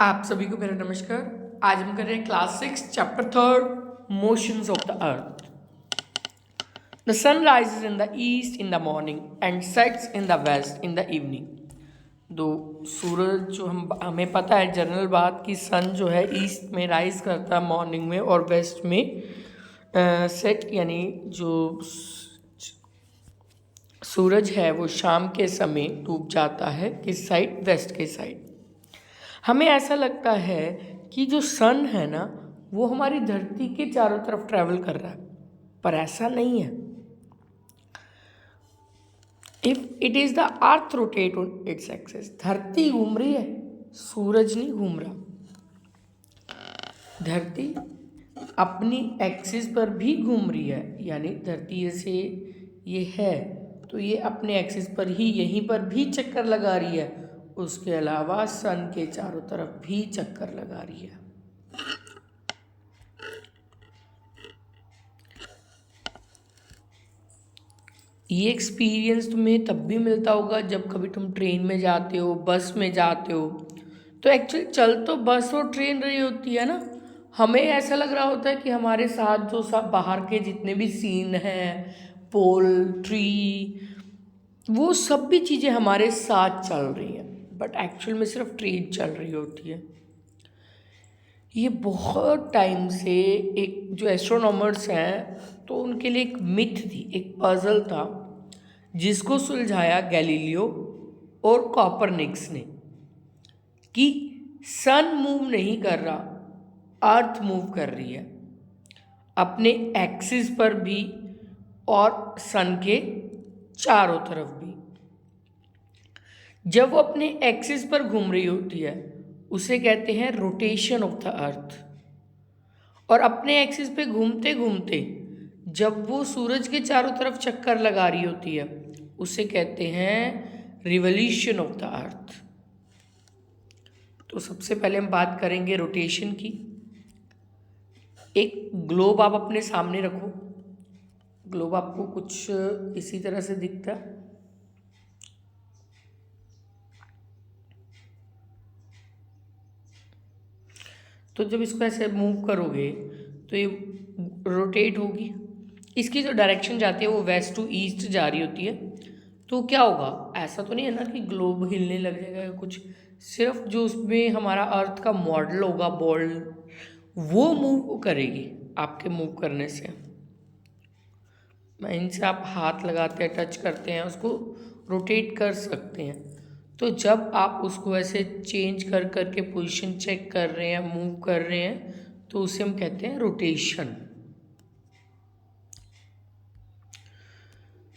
आप सभी को मेरा नमस्कार। आज हम कर रहे हैं class 6 chapter 3 motions of the earth. The sun rises in the east in the morning and sets in the west in the evening. दो सूरज जो हमें पता है जनरल बात कि सन जो है ईस्ट में राइज करता है मॉर्निंग में और वेस्ट में सेट यानी जो सूरज है वो शाम के समय डूब जाता है किस साइड, वेस्ट के साइड। हमें ऐसा लगता है कि जो सन है ना वो हमारी धरती के चारों तरफ ट्रैवल कर रहा है, पर ऐसा नहीं है। If it is the earth rotate on its axis, धरती घूम रही है, सूरज नहीं घूम रहा। धरती अपनी एक्सिस पर भी घूम रही है, यानी धरती जैसे ये है तो ये अपने एक्सिस पर ही यहीं पर भी चक्कर लगा रही है, उसके अलावा सन के चारों तरफ भी चक्कर लगा रही है। ये एक्सपीरियंस तुम्हें तब भी मिलता होगा जब कभी तुम ट्रेन में जाते हो, बस में जाते हो, तो एक्चुअली चल तो बस और ट्रेन रही होती है ना, हमें ऐसा लग रहा होता है कि हमारे साथ जो सब बाहर के जितने भी सीन हैं, पोल, ट्री, वो सब भी चीज़ें हमारे साथ चल रही हैं, बट एक्चुअल में सिर्फ ट्रेन चल रही होती है। ये बहुत टाइम से एक जो एस्ट्रोनॉमर्स हैं तो उनके लिए एक मिथ थी, एक पजल था जिसको सुलझाया गैलीलियो और कॉपरनिकस ने कि सन मूव नहीं कर रहा, अर्थ मूव कर रही है अपने एक्सिस पर भी और सन के चारों तरफ भी। जब वो अपने एक्सिस पर घूम रही होती है उसे कहते हैं रोटेशन ऑफ द अर्थ, और अपने एक्सिस पे घूमते घूमते जब वो सूरज के चारों तरफ चक्कर लगा रही होती है उसे कहते हैं रिवॉल्यूशन ऑफ द अर्थ। तो सबसे पहले हम बात करेंगे रोटेशन की। एक ग्लोब आप अपने सामने रखो, ग्लोब आपको कुछ इसी तरह से दिखता है। तो जब इसको ऐसे मूव करोगे तो ये रोटेट होगी, इसकी जो डायरेक्शन जाती है वो वेस्ट टू ईस्ट जा रही होती है। तो क्या होगा, ऐसा तो नहीं है ना कि ग्लोब हिलने लग जाएगा या कुछ, सिर्फ जो उसमें हमारा अर्थ का मॉडल होगा बॉल वो मूव करेगी आपके मूव करने से। इनसे आप हाथ लगाते हैं, टच करते हैं, उसको रोटेट कर सकते हैं। तो जब आप उसको ऐसे चेंज कर करके पोजीशन चेक कर रहे हैं, मूव कर रहे हैं, तो उसे हम कहते हैं रोटेशन।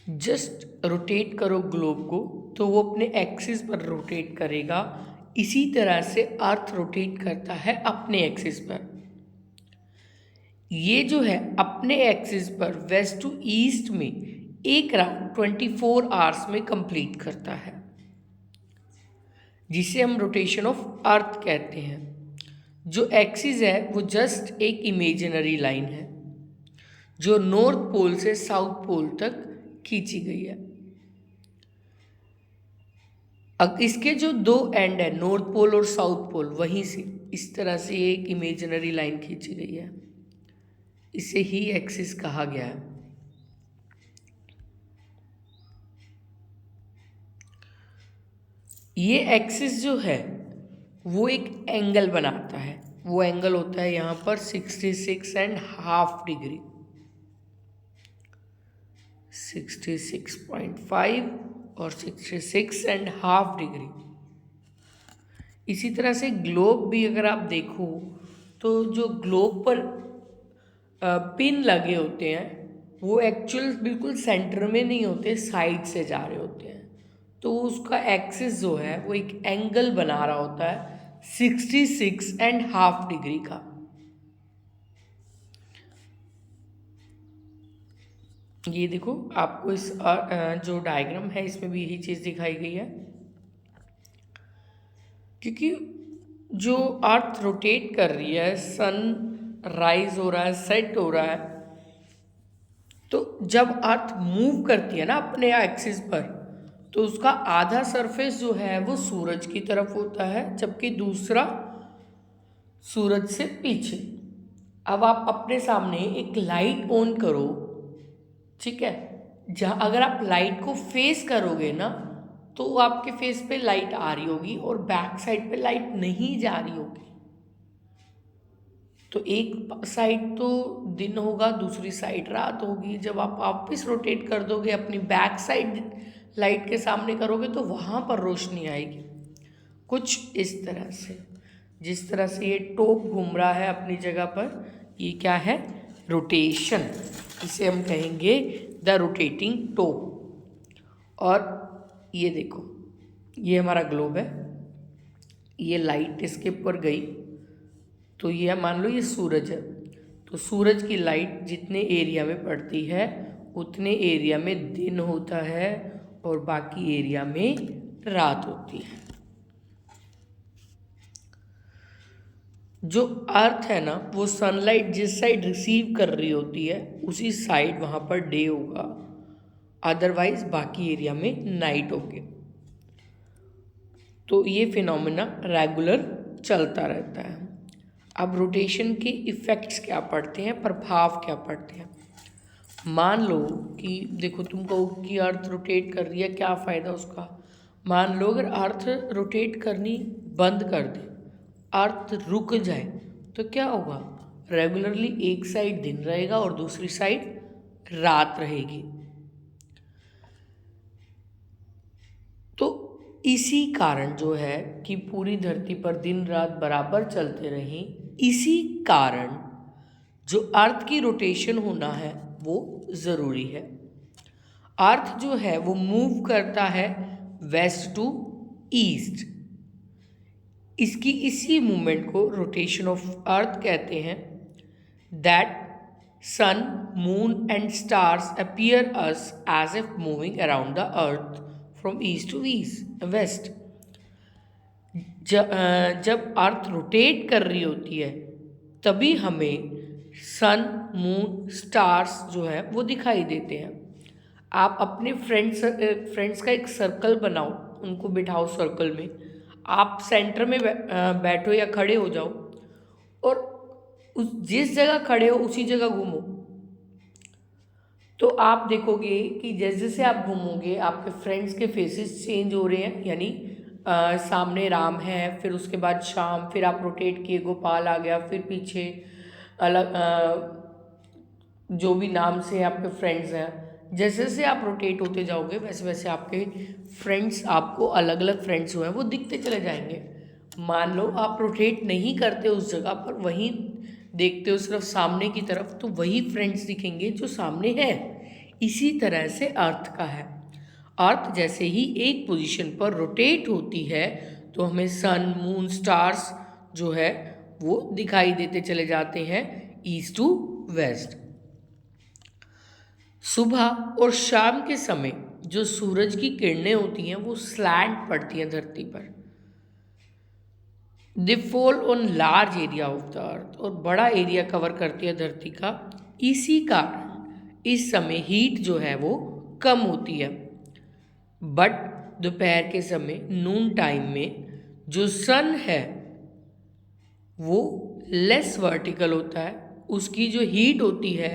जस्ट रोटेट करो ग्लोब को तो वो अपने एक्सिस पर रोटेट करेगा। इसी तरह से अर्थ रोटेट करता है अपने एक्सिस पर। ये जो है अपने एक्सिस पर वेस्ट टू ईस्ट में एक राउंड 24 आवर्स में कंप्लीट करता है, जिसे हम रोटेशन ऑफ अर्थ कहते हैं। जो एक्सिस है वो जस्ट एक इमेजिनरी लाइन है जो नॉर्थ पोल से साउथ पोल तक खींची गई है। अब इसके जो दो एंड है, नॉर्थ पोल और साउथ पोल, वहीं से इस तरह से एक इमेजिनरी लाइन खींची गई है, इसे ही एक्सिस कहा गया है। ये एक्सिस जो है वो एक एंगल बनाता है, वो एंगल होता है यहाँ पर 66.5 डिग्री, 66.5 और 66.5 डिग्री। इसी तरह से ग्लोब भी अगर आप देखो तो जो ग्लोब पर पिन लगे होते हैं वो एक्चुअल बिल्कुल सेंटर में नहीं होते, साइड से जा रहे होते हैं। तो उसका एक्सिस जो है वो एक एंगल बना रहा होता है 66.5 डिग्री का। ये देखो आपको इस जो डायग्राम है इसमें भी यही चीज़ दिखाई गई है, क्योंकि जो अर्थ रोटेट कर रही है, सन राइज हो रहा है, सेट हो रहा है, तो जब अर्थ मूव करती है ना अपने एक्सिस पर तो उसका आधा सरफेस जो है वो सूरज की तरफ होता है, जबकि दूसरा सूरज से पीछे। अब आप अपने सामने एक लाइट ऑन करो, ठीक है। जहाँ अगर आप लाइट को फेस करोगे ना तो आपके फेस पे लाइट आ रही होगी और बैक साइड पे लाइट नहीं जा रही होगी। तो एक साइड तो दिन होगा, दूसरी साइड रात होगी। जब आप वापस रोटेट कर दोगे, अपनी बैक साइड लाइट के सामने करोगे तो वहाँ पर रोशनी आएगी। कुछ इस तरह से, जिस तरह से ये टॉप घूम रहा है अपनी जगह पर, ये क्या है? रोटेशन। इसे हम कहेंगे द रोटेटिंग टॉप। और ये देखो, ये हमारा ग्लोब है, ये लाइट इसके ऊपर गई तो ये मान लो ये सूरज है। तो सूरज की लाइट जितने एरिया में पड़ती है उतने एरिया में दिन होता है और बाकी एरिया में रात होती है। जो अर्थ है ना, वो सनलाइट जिस साइड रिसीव कर रही होती है उसी साइड वहाँ पर डे होगा, अदरवाइज बाकी एरिया में नाइट होगी। तो ये फिनोमेना रेगुलर चलता रहता है। अब रोटेशन के इफ़ेक्ट्स क्या पड़ते हैं, प्रभाव क्या पड़ते हैं? मान लो कि देखो, तुम कहो कि अर्थ रोटेट कर रही है, क्या फ़ायदा उसका? मान लो अगर अर्थ रोटेट करनी बंद कर दे, अर्थ रुक जाए, तो क्या होगा? रेगुलरली एक साइड दिन रहेगा और दूसरी साइड रात रहेगी। तो इसी कारण जो है कि पूरी धरती पर दिन रात बराबर चलते रहें, इसी कारण जो अर्थ की रोटेशन होना है वो ज़रूरी है। अर्थ जो है वो मूव करता है वेस्ट टू ईस्ट। इसकी इसी मूवमेंट को रोटेशन ऑफ अर्थ कहते हैं। That sun, moon and stars appear us as if moving around the earth from east to east west. जब अर्थ रोटेट कर रही होती है तभी हमें सन, मून, स्टार्स जो है वो दिखाई देते हैं। आप अपने फ्रेंड्स का एक सर्कल बनाओ, उनको बिठाओ सर्कल में, आप सेंटर में बैठो या खड़े हो जाओ और उस जिस जगह खड़े हो उसी जगह घूमो, तो आप देखोगे कि जैसे जैसे आप घूमोगे आपके फ्रेंड्स के फेसेस चेंज हो रहे हैं। यानी सामने राम है, फिर उसके बाद श्याम, फिर आप रोटेट किए गोपाल आ गया, फिर पीछे अलग जो भी नाम से आपके फ्रेंड्स हैं। जैसे जैसे आप रोटेट होते जाओगे वैसे वैसे आपके फ्रेंड्स, आपको अलग अलग फ्रेंड्स जो हैं वो दिखते चले जाएंगे। मान लो आप रोटेट नहीं करते उस जगह पर, वहीं देखते हो सिर्फ सामने की तरफ, तो वही फ्रेंड्स दिखेंगे जो सामने हैं। इसी तरह से अर्थ का है। अर्थ जैसे ही एक पोजीशन पर रोटेट होती है तो हमें सन, मून, स्टार्स जो है वो दिखाई देते चले जाते हैं ईस्ट टू वेस्ट। सुबह और शाम के समय जो सूरज की किरणें होती हैं वो स्लैंट पड़ती हैं धरती पर। They fall on large area of the अर्थ, और बड़ा एरिया कवर करती है धरती का। इसी कारण इस समय हीट जो है वो कम होती है। बट दोपहर के समय नून टाइम में जो सन है वो लेस वर्टिकल होता है, उसकी जो हीट होती है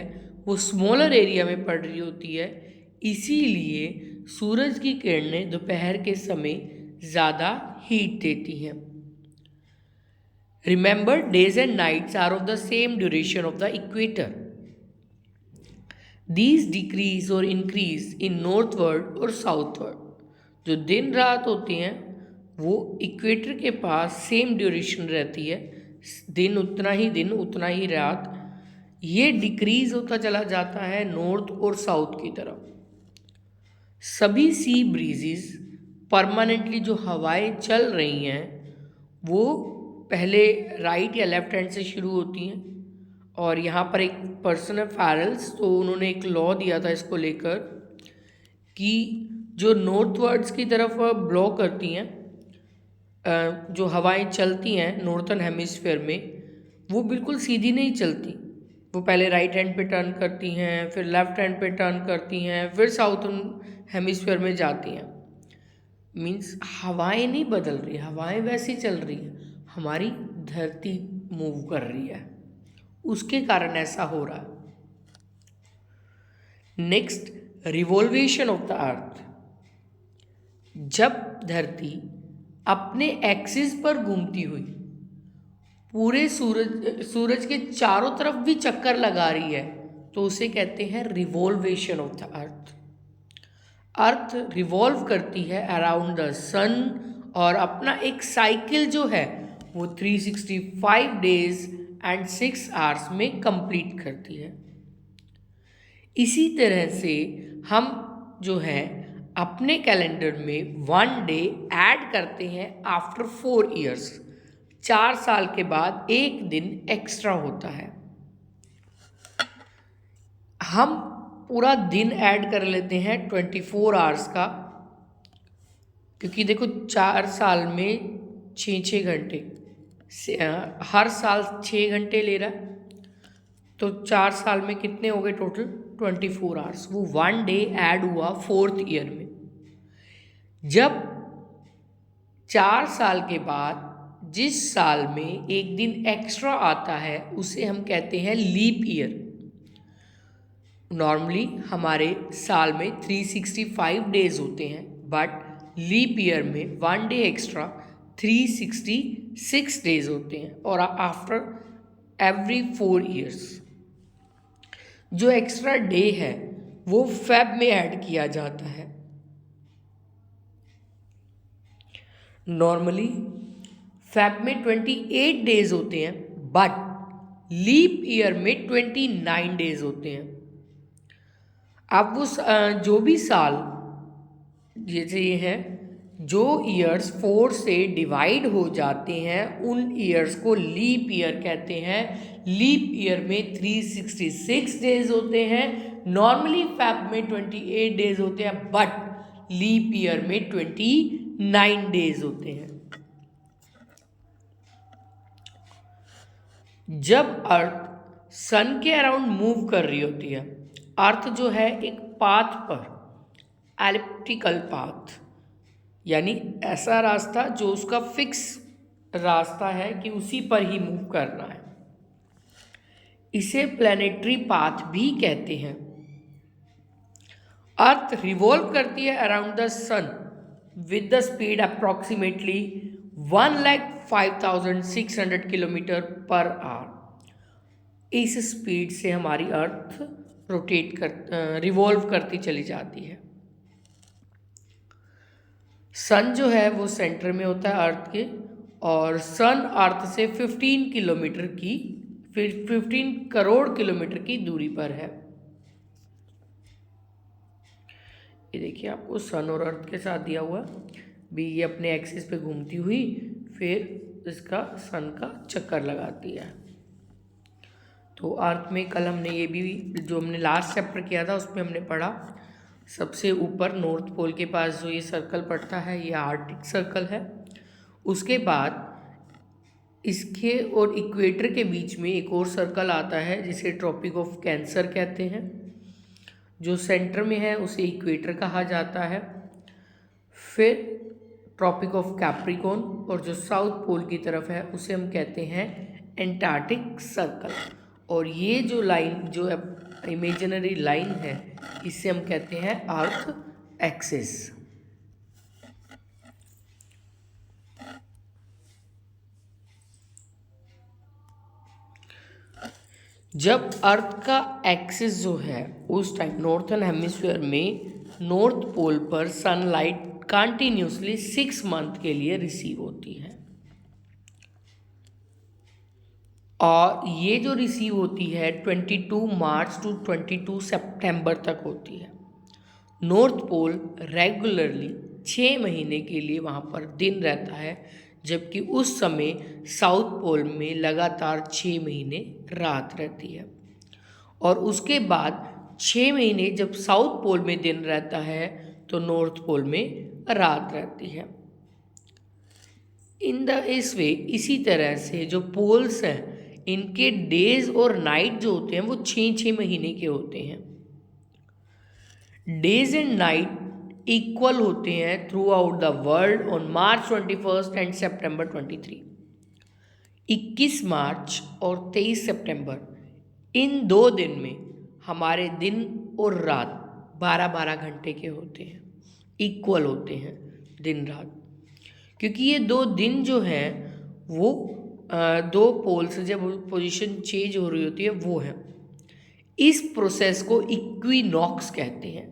वो स्मॉलर एरिया में पड़ रही होती है। इसीलिए सूरज की किरणें दोपहर के समय ज़्यादा हीट देती हैं। Remember, days and nights are of the same duration of the equator. These decrease और इंक्रीज इन नॉर्थवर्ड और साउथवर्ड। जो दिन रात होती हैं वो इक्वेटर के पास सेम ड्यूरेशन रहती है, दिन उतना ही रात। ये डिक्रीज होता चला जाता है नॉर्थ और साउथ की तरफ। सभी सी ब्रीजेस परमानेंटली जो हवाएं चल रही हैं वो पहले राइट या लेफ्ट हैंड से शुरू होती हैं। और यहाँ पर एक पर्सन है फैरल्स, तो उन्होंने एक लॉ दिया था इसको लेकर कि जो नॉर्थवर्ड्स की तरफ ब्लो करती हैं, जो हवाएं चलती हैं नॉर्थन हेमिस्फेयर में, वो बिल्कुल सीधी नहीं चलती। वो पहले राइट हैंड पे टर्न करती हैं, फिर लेफ्ट हैंड पे टर्न करती हैं, फिर साउथर्न हेमिस्फेयर में जाती हैं। मीन्स हवाएं नहीं बदल रही, हवाएं वैसी चल रही हैं। हमारी धरती मूव कर रही है, उसके कारण ऐसा हो रहा है। Next, revolution of the earth. जब धरती अपने एक्सिस पर घूमती हुई पूरे सूरज के चारों तरफ भी चक्कर लगा रही है तो उसे कहते हैं revolution of the earth. Earth revolve करती है अराउंड द सन और अपना एक साइकिल जो है वो 365 डेज एंड 6 आवर्स में कंप्लीट करती है। इसी तरह से हम जो है अपने कैलेंडर में 1 डे ऐड करते हैं आफ्टर 4 ईयर्स। 4 साल के बाद एक दिन एक्स्ट्रा होता है। हम पूरा दिन ऐड कर लेते हैं 24 आवर्स का, क्योंकि देखो 4 साल में 6 घंटे हर साल 6 घंटे ले रहा है, तो 4 साल में कितने हो गए टोटल 24 आवर्स। वो 1 डे ऐड हुआ 4th ईयर में। जब 4 साल के बाद जिस साल में एक दिन एक्स्ट्रा आता है उसे हम कहते हैं लीप ईयर। नॉर्मली हमारे साल में 365 डेज होते हैं, बट लीप ईयर में 1 डे एक्स्ट्रा 366 डेज होते हैं। और आफ्टर एवरी 4 ईयर्स जो एक्स्ट्रा डे है वो फेब में ऐड किया जाता है। नॉर्मली फेब में 28 डेज होते हैं, बट लीप ईयर में 29 डेज होते हैं। अब वो जो भी साल जैसे ये है, जो ईयर्स 4 से डिवाइड हो जाते हैं उन ईयर्स को लीप ईयर कहते हैं। लीप ईयर में 366 डेज होते हैं। नॉर्मली फेब में 28 डेज होते हैं, बट लीप ईयर में 29 डेज होते हैं। जब अर्थ सन के अराउंड मूव कर रही होती है, अर्थ जो है एक पाथ पर, एलिप्टिकल पाथ, यानी ऐसा रास्ता जो उसका फिक्स रास्ता है कि उसी पर ही मूव करना है, इसे प्लैनेटरी पाथ भी कहते हैं। अर्थ रिवॉल्व करती है around the sun with the speed approximately 1,05,600 kilometre per hour. इस स्पीड से हमारी अर्थ रिवॉल्व करती चली जाती है। सन जो है वो सेंटर में होता है अर्थ के, और सन अर्थ से 15 करोड़ किलोमीटर की दूरी पर है। ये देखिए आपको सन और अर्थ के साथ दिया हुआ भी, ये अपने एक्सिस पे घूमती हुई फिर इसका सन का चक्कर लगाती है। तो अर्थ में कल हमने ये भी जो हमने लास्ट चैप्टर किया था उसमें हमने पढ़ा, सबसे ऊपर नॉर्थ पोल के पास जो ये सर्कल पड़ता है ये आर्कटिक सर्कल है। उसके बाद इसके और इक्वेटर के बीच में एक और सर्कल आता है जिसे ट्रॉपिक ऑफ कैंसर कहते हैं। जो सेंटर में है उसे इक्वेटर कहा जाता है। फिर ट्रॉपिक ऑफ कैप्रिकॉर्न, और जो साउथ पोल की तरफ है उसे हम कहते हैं एंटार्क्टिक सर्कल। और ये जो लाइन जो इमेजिनरी लाइन है इसे हम कहते हैं अर्थ एक्सिस। जब अर्थ का एक्सिस जो है उस टाइम नॉर्थन हेमिस्फीयर में नॉर्थ पोल पर सनलाइट कंटिन्यूसली 6 मंथ के लिए रिसीव होती है, और ये जो रिसीव होती है 22 मार्च टू 22 सितंबर तक होती है। नॉर्थ पोल रेगुलरली 6 महीने के लिए वहाँ पर दिन रहता है, जबकि उस समय साउथ पोल में लगातार 6 महीने रात रहती है। और उसके बाद 6 महीने जब साउथ पोल में दिन रहता है तो नॉर्थ पोल में रात रहती है। इस वे इसी तरह से जो पोल्स हैं इनके डेज और नाइट जो होते हैं वो 6 महीने के होते हैं। डेज एंड नाइट इक्वल होते हैं throughout the world on March 21 and September 23। 21 मार्च और 23 सितंबर, इन 2 दिन में हमारे दिन और रात 12-12 घंटे के होते हैं, इक्वल होते हैं दिन रात। क्योंकि ये 2 दिन जो हैं वो 2 पोल से जब पोजीशन चेंज हो रही होती है वो है। इस प्रोसेस को इक्विनॉक्स कहते हैं।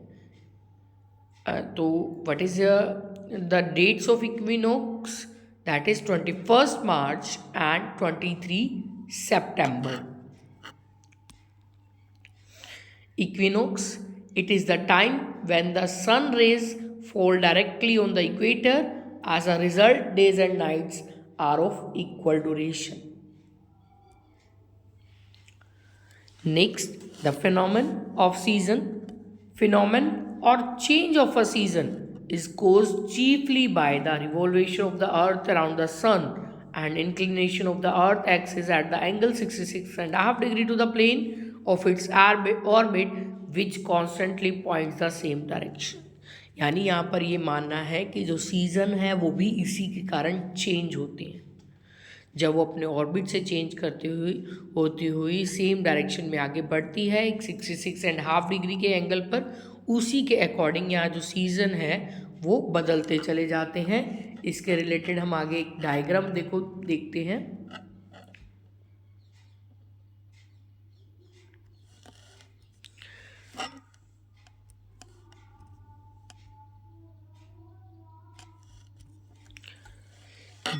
तो what is the dates of equinox? That is 21st March and 23 सितंबर। Equinox, it is the time when the sun rays fall directly on the equator. As a result, days and nights are of equal duration. Next, the phenomenon of season. Phenomenon or change of a season is caused chiefly by the revolution of the earth around the sun and inclination of the earth axis at the angle 66.5 degree to the plane of its orbit which constantly points the same direction. यानी यहाँ पर ये मानना है कि जो season है वो भी इसी के कारण चेंज होते हैं। जब वो अपने ऑर्बिट से चेंज करते हुए होती हुई सेम डायरेक्शन में आगे बढ़ती है एक 66.5 डिग्री के एंगल पर, उसी के अकॉर्डिंग यहाँ जो सीज़न है वो बदलते चले जाते हैं। इसके रिलेटेड हम आगे एक डायग्राम देखते हैं।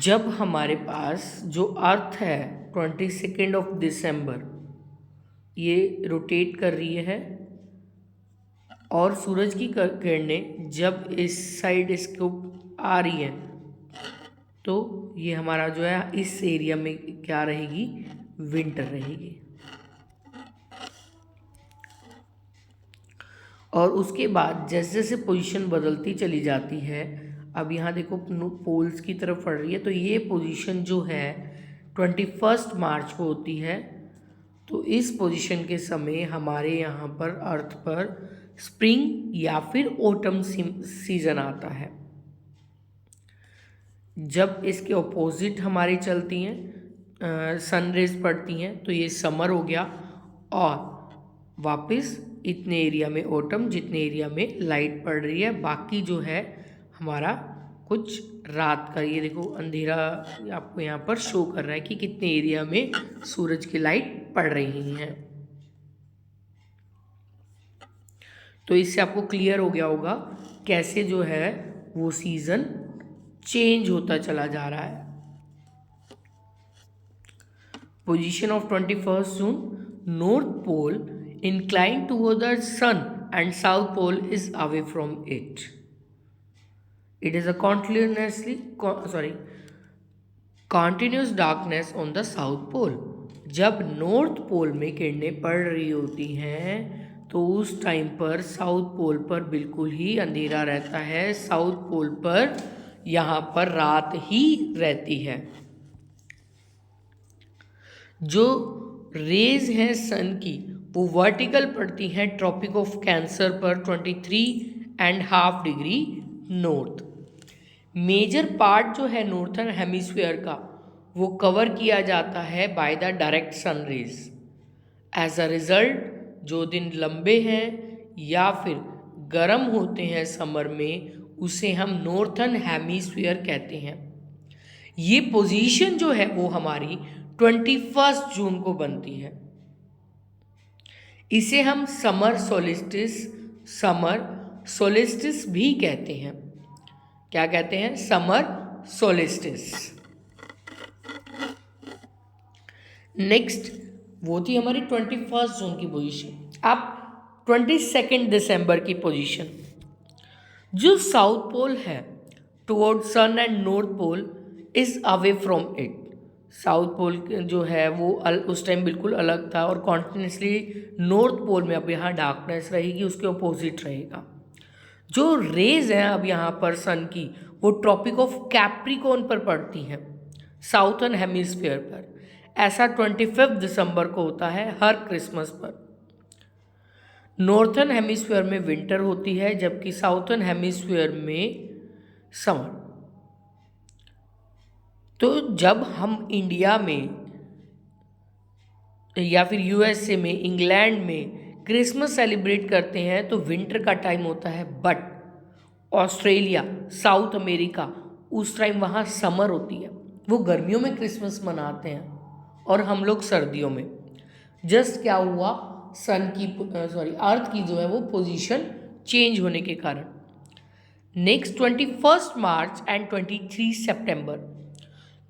जब हमारे पास जो अर्थ है 22 दिसंबर ये रोटेट कर रही है और सूरज की किरणें जब इस साइड इसको आ रही है तो ये हमारा जो है इस एरिया में क्या रहेगी, विंटर रहेगी। और उसके बाद जैसे जैसे पोजीशन बदलती चली जाती है, अब यहाँ देखो पोल्स की तरफ बढ़ रही है, तो ये पोजीशन जो है 21 मार्च को होती है। तो इस पोजीशन के समय हमारे यहाँ पर अर्थ पर स्प्रिंग या फिर ऑटम सीजन आता है। जब इसके ऑपोजिट हमारी चलती हैं, सन रेज पड़ती हैं, तो ये समर हो गया और वापस इतने एरिया में ऑटम, जितने एरिया में लाइट पड़ रही है। बाकी जो है हमारा कुछ रात का, ये देखो अंधेरा आपको यहाँ पर शो कर रहा है कि कितने एरिया में सूरज की लाइट पड़ रही है। तो इससे आपको क्लियर हो गया होगा कैसे जो है वो सीजन चेंज होता चला जा रहा है। Position of 21 June, north pole inclined toward the sun and south pole is away from it. It is a continuous darkness on the south pole. जब नॉर्थ पोल में किरणें पड़ रही होती हैं तो उस टाइम पर साउथ पोल पर बिल्कुल ही अंधेरा रहता है। साउथ पोल पर यहाँ पर रात ही रहती है। जो रेज हैं सन की वो वर्टिकल पड़ती हैं ट्रॉपिक ऑफ कैंसर पर 23.5 डिग्री नॉर्थ। मेजर पार्ट जो है नॉर्थर्न हेमिस्फीयर का वो कवर किया जाता है by the direct sun rays. As a result जो दिन लंबे हैं या फिर गर्म होते हैं समर में, उसे हम नॉर्थर्न हेमिस्फीयर कहते हैं। ये पोजीशन जो है वो हमारी 21 जून को बनती है। इसे हम समर सोलिस्टिस भी कहते हैं। क्या कहते हैं? Summer solstice. नेक्स्ट वो थी हमारी 21 जून की पोजीशन। अब 22 दिसंबर की पोजीशन, जो साउथ पोल है toward sun and north pole is away from it. South pole जो है वो उस टाइम बिल्कुल अलग था और कॉन्टिन्यूसली नॉर्थ पोल में अब यहाँ डार्कनेस रहेगी, उसके अपोजिट रहेगा। जो रेज हैं अब यहाँ पर सन की वो ट्रॉपिक ऑफ कैप्रिकॉर्न पर पड़ती हैं, साउथर्न हेमिस्फीयर पर। ऐसा 25 दिसंबर को होता है हर क्रिसमस पर। नॉर्थर्न हेमिस्फीयर में विंटर होती है जबकि साउथर्न हेमिस्फीयर में समर। तो जब हम इंडिया में या फिर यूएसए में, इंग्लैंड में क्रिसमस सेलिब्रेट करते हैं तो विंटर का टाइम होता है, बट ऑस्ट्रेलिया, साउथ अमेरिका, उस टाइम वहाँ समर होती है, वो गर्मियों में क्रिसमस मनाते हैं और हम लोग सर्दियों में। जस्ट क्या हुआ, सन की अर्थ की जो है वो पोजीशन चेंज होने के कारण। नेक्स्ट 21 मार्च एंड 23 सितंबर,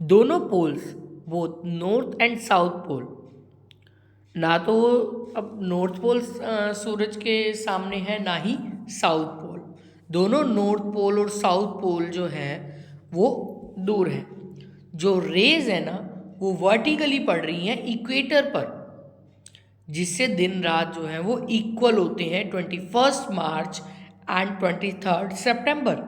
दोनों poles, both north and south pole, ना तो अब नॉर्थ पोल सूरज के सामने है, ना ही साउथ पोल, दोनों नॉर्थ पोल और साउथ पोल जो है वो दूर है। जो रेज है ना वो वर्टिकली पड़ रही हैं इक्वेटर पर, जिससे दिन रात जो है वो इक्वल होते हैं 21 मार्च एंड 23 सितंबर।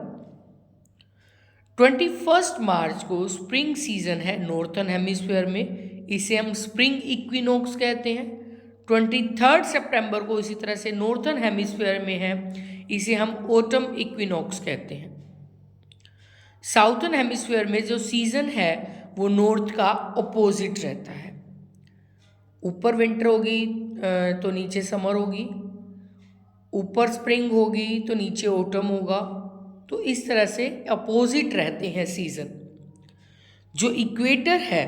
21 मार्च को स्प्रिंग सीजन है नॉर्थन हेमिस्फीयर में, इसे हम स्प्रिंग इक्विनॉक्स कहते हैं। 23 सितंबर को इसी तरह से नॉर्थन हेमिस्फीयर में है, इसे हम ऑटम इक्विनॉक्स कहते हैं। साउथर्न हेमिस्फीयर में जो सीजन है वो नॉर्थ का अपोजिट रहता है, ऊपर विंटर होगी तो नीचे समर होगी, ऊपर स्प्रिंग होगी तो नीचे ऑटम होगा, तो इस तरह से अपोजिट रहते हैं सीजन। जो इक्वेटर है,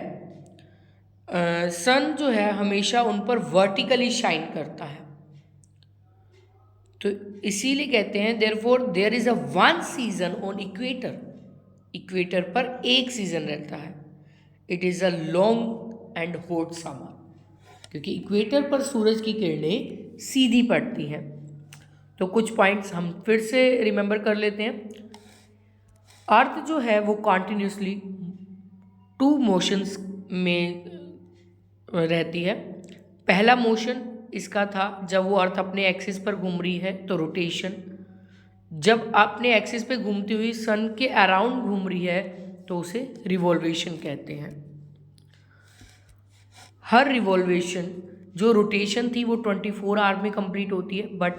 सन जो है हमेशा उन पर वर्टिकली शाइन करता है, तो इसीलिए कहते हैं therefore there is a one season on equator, equator पर एक सीजन रहता है। It is a long and hot summer, क्योंकि इक्वेटर पर सूरज की किरणें सीधी पड़ती हैं। तो कुछ पॉइंट्स हम फिर से रिमेंबर कर लेते हैं। अर्थ जो है वो कॉन्टिन्यूसली 2 मोशंस में रहती है। पहला मोशन इसका था जब वो अर्थ अपने एक्सिस पर घूम रही है तो रोटेशन, जब अपने एक्सिस पे घूमती हुई सन के अराउंड घूम रही है तो उसे रिवॉल्वेशन कहते हैं। हर रिवॉल्वेशन, जो रोटेशन थी वो 24 आवर में कंप्लीट होती है, बट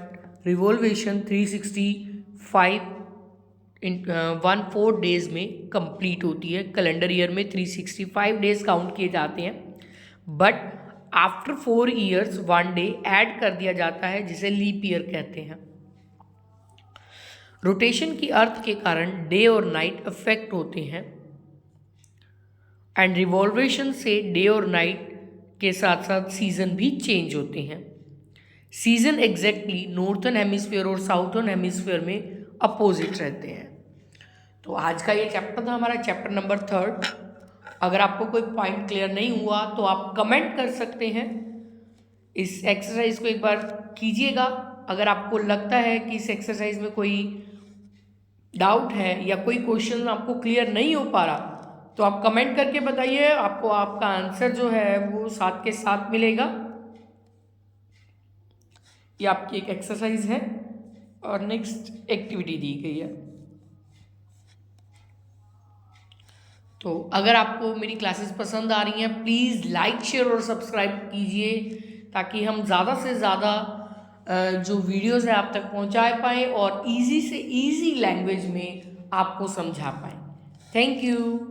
रिवॉल्वेशन 365 14 डेज में कंप्लीट होती है। कैलेंडर ईयर में 365 डेज काउंट किए जाते हैं, but after 4 years 1 day add कर दिया जाता है, जिसे लीप ईयर कहते हैं। रोटेशन की अर्थ के कारण डे और नाइट अफेक्ट होते हैं, एंड रिवॉल्वेशन से डे और नाइट के साथ साथ सीजन भी चेंज होते हैं। सीजन एग्जैक्टली नॉर्थन हेमिस्फीयर और साउथर्न हेमिस्फीयर में अपोजिट रहते हैं। तो आज का ये चैप्टर था हमारा, चैप्टर नंबर 3। अगर आपको कोई पॉइंट क्लियर नहीं हुआ तो आप कमेंट कर सकते हैं। इस एक्सरसाइज को एक बार कीजिएगा। अगर आपको लगता है कि इस एक्सरसाइज में कोई डाउट है या कोई क्वेश्चन आपको क्लियर नहीं हो पा रहा तो आप कमेंट करके बताइए, आपको आपका आंसर जो है वो साथ के साथ मिलेगा। ये आपकी एक एक्सरसाइज है और नेक्स्ट एक्टिविटी दी गई है। तो अगर आपको मेरी क्लासेस पसंद आ रही हैं, प्लीज़ लाइक, शेयर और सब्सक्राइब कीजिए, ताकि हम ज़्यादा से ज़्यादा जो वीडियोज़ है आप तक पहुंचा पाएँ और इजी से इजी लैंग्वेज में आपको समझा पाएँ। Thank you.